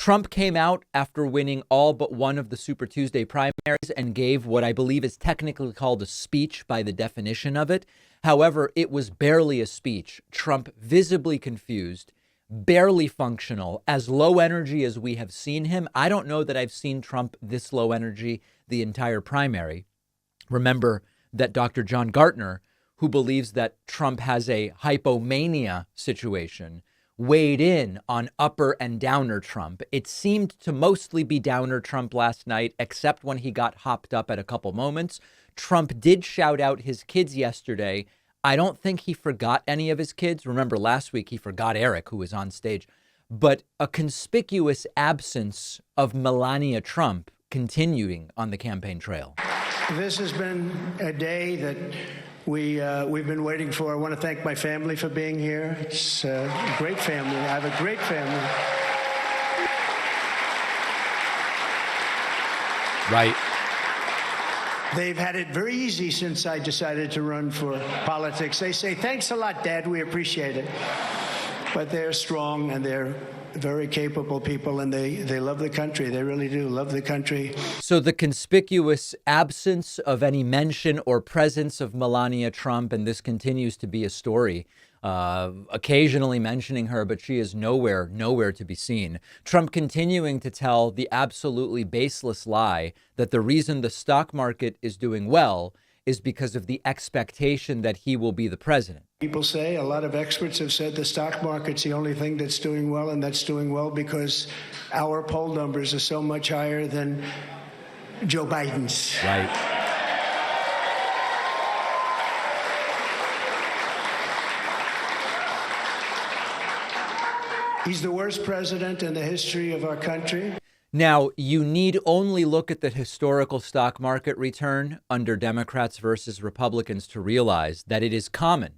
Trump came out after winning all but one of the Super Tuesday primaries and gave what I believe is technically called a speech by the definition of it. However, it was barely a speech. Trump visibly confused, barely functional, as low energy as we have seen him. I don't know that I've seen Trump this low energy the entire primary. Remember that Dr. John Gartner, who believes that Trump has a hypomania situation, weighed in on upper and downer Trump. It seemed to mostly be downer Trump last night, except when he got hopped up at a couple moments. Trump did shout out his kids yesterday. I don't think he forgot any of his kids. Remember, last week he forgot Eric, who was on stage. But a conspicuous absence of Melania Trump continuing on the campaign trail. This has been a day that we've been waiting for. I want to thank my family for being here. It's a great family. I have a great family. Right. They've had it very easy since I decided to run for politics. They say, thanks a lot, Dad. We appreciate it. But they're strong and they're very capable people, and they love the country. They really do love the country. So the conspicuous absence of any mention or presence of Melania Trump, and this continues to be a story, occasionally mentioning her, but she is nowhere to be seen. Trump continuing to tell the absolutely baseless lie that the reason the stock market is doing well is because of the expectation that he will be the president. People say, a lot of experts have said the stock market's the only thing that's doing well, and that's doing well because our poll numbers are so much higher than Joe Biden's. Right. He's the worst president in the history of our country. Now, you need only look at the historical stock market return under Democrats versus Republicans to realize that it is common.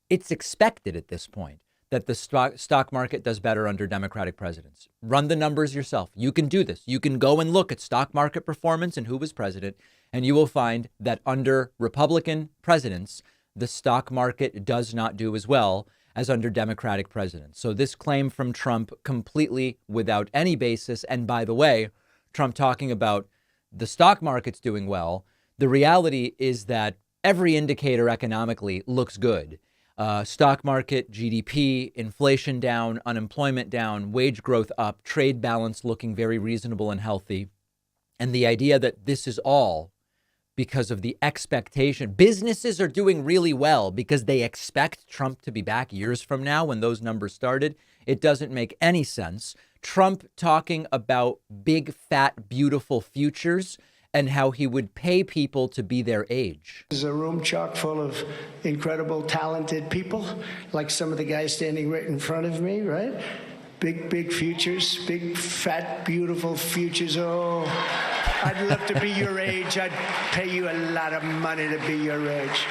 It's expected at this point that the stock market does better under Democratic presidents. Run the numbers yourself. You can do this. You can go and look at stock market performance and who was president, and you will find that under Republican presidents, the stock market does not do as well as under Democratic presidents. So this claim from Trump completely without any basis. And by the way, Trump talking about the stock market's doing well. The reality is that every indicator economically looks good. Stock market, GDP, inflation down, unemployment down, wage growth up, trade balance looking very reasonable and healthy. And the idea that this is all because of the expectation. Businesses are doing really well because they expect Trump to be back years from now when those numbers started. It doesn't make any sense. Trump talking about big, fat, beautiful futures and how he would pay people to be their age. There's a room chock full of incredible, talented people, like some of the guys standing right in front of me, right? Big futures, big, fat, beautiful futures. Oh, I'd love to be your age. I'd pay you a lot of money to be your age.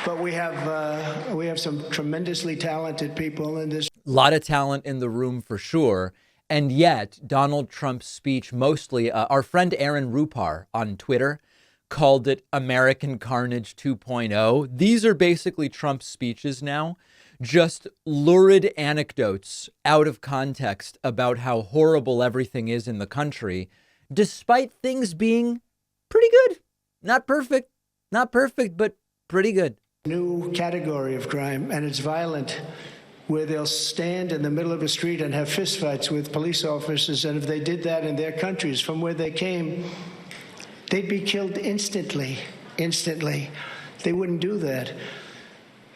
But we have some tremendously talented people in this. A lot of talent in the room for sure. And yet Donald Trump's speech, mostly our friend Aaron Rupar on Twitter called it American Carnage 2.0. These are basically Trump's speeches now. Just lurid anecdotes out of context about how horrible everything is in the country, despite things being pretty good. Not perfect, but pretty good. New category of crime, and it's violent, where they'll stand in the middle of a street and have fistfights with police officers. And if they did that in their countries from where they came, they'd be killed instantly. They wouldn't do that.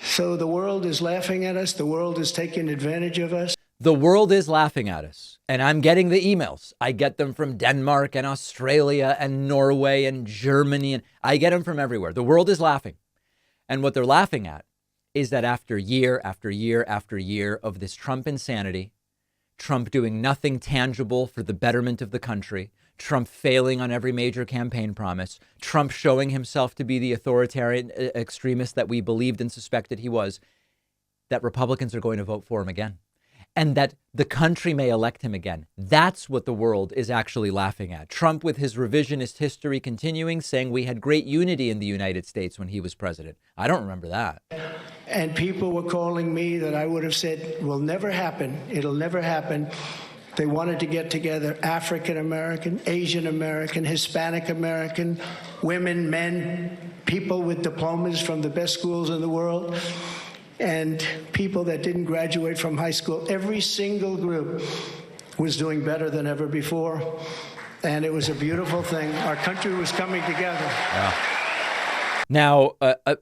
So the world is laughing at us. The world is taking advantage of us. The world is laughing at us. And I'm getting the emails. I get them from Denmark and Australia and Norway and Germany. And I get them from everywhere. The world is laughing. And what they're laughing at is that after year after year after year of this Trump insanity, Trump doing nothing tangible for the betterment of the country, Trump failing on every major campaign promise, Trump showing himself to be the authoritarian extremist that we believed and suspected he was, that Republicans are going to vote for him again, and that the country may elect him again. That's what the world is actually laughing at. Trump with his revisionist history continuing, saying we had great unity in the United States when he was president. I don't remember that. And people were calling me that I would have said will never happen. It'll never happen. They wanted to get together African American, Asian American, Hispanic American, women, men, people with diplomas from the best schools in the world, and people that didn't graduate from high school. Every single group was doing better than ever before. And it was a beautiful thing. Our country was coming together. Yeah. Now,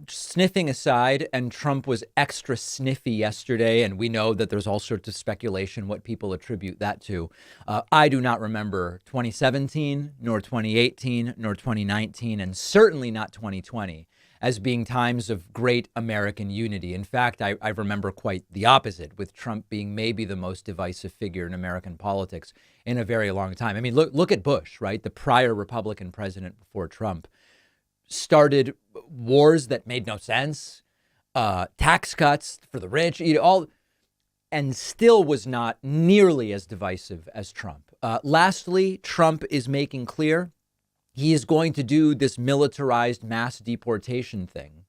sniffing aside, and Trump was extra sniffy yesterday, and we know that there's all sorts of speculation what people attribute that to. I do not remember 2017, nor 2018, nor 2019, and certainly not 2020 as being times of great American unity. In fact, I remember quite the opposite, with Trump being maybe the most divisive figure in American politics in a very long time. I mean, look at Bush, right? The prior Republican president before Trump started wars that made no sense, tax cuts for the rich, all, and still was not nearly as divisive as Trump. Lastly, Trump is making clear he is going to do this militarized mass deportation thing.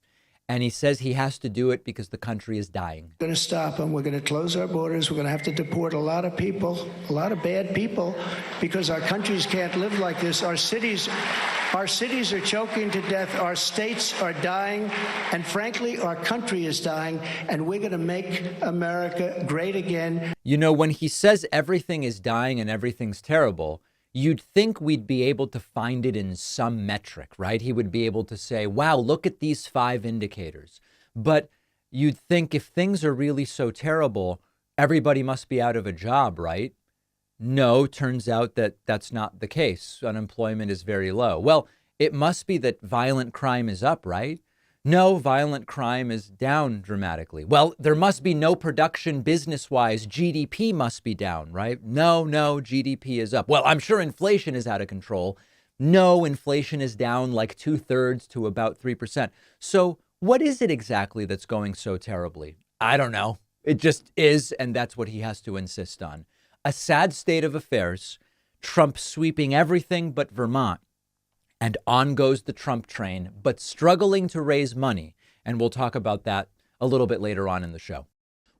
And he says he has to do it because the country is dying. We're going to stop them. We're going to close our borders. We're going to have to deport a lot of people, a lot of bad people, because our countries can't live like this. Our cities are choking to death. Our states are dying. And frankly, our country is dying. And we're going to make America great again. You know, when he says everything is dying and everything's terrible, you'd think we'd be able to find it in some metric, right? He would be able to say, wow, look at these 5 indicators. But you'd think if things are really so terrible, everybody must be out of a job, right? No, turns out that that's not the case. Unemployment is very low. Well, it must be that violent crime is up, right? No, violent crime is down dramatically. Well, there must be no production business-wise. GDP must be down, right? No, GDP is up. Well, I'm sure inflation is out of control. No, inflation is down like 2/3 to about 3%. So what is it exactly that's going so terribly? I don't know. It just is, and that's what he has to insist on. A sad state of affairs, Trump sweeping everything but Vermont. And on goes the Trump train, but struggling to raise money. And we'll talk about that a little bit later on in the show.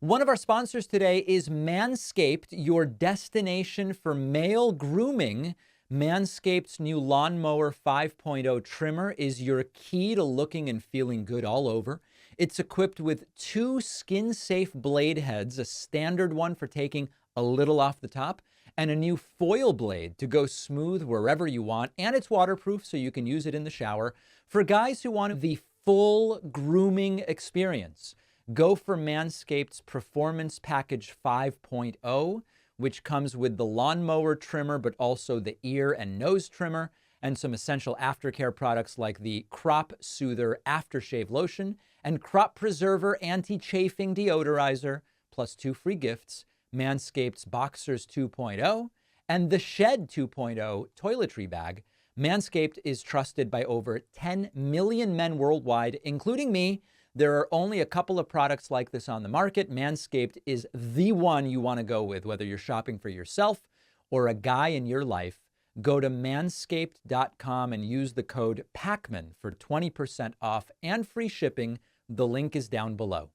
One of our sponsors today is Manscaped, your destination for male grooming. Manscaped's new Lawnmower 5.0 trimmer is your key to looking and feeling good all over. It's equipped with 2 skin-safe blade heads, a standard one for taking a little off the top, and a new foil blade to go smooth wherever you want. And it's waterproof, so you can use it in the shower. For guys who want the full grooming experience, go for Manscaped's Performance Package 5.0, which comes with the lawnmower trimmer, but also the ear and nose trimmer, and some essential aftercare products like the Crop Soother Aftershave Lotion and Crop Preserver Anti-Chafing Deodorizer, plus 2 free gifts, Manscaped's Boxers 2.0 and the Shed 2.0 toiletry bag. Manscaped is trusted by over 10 million men worldwide, including me. There are only a couple of products like this on the market. Manscaped is the one you want to go with, whether you're shopping for yourself or a guy in your life. Go to manscaped.com and use the code PACMAN for 20% off and free shipping. The link is down below.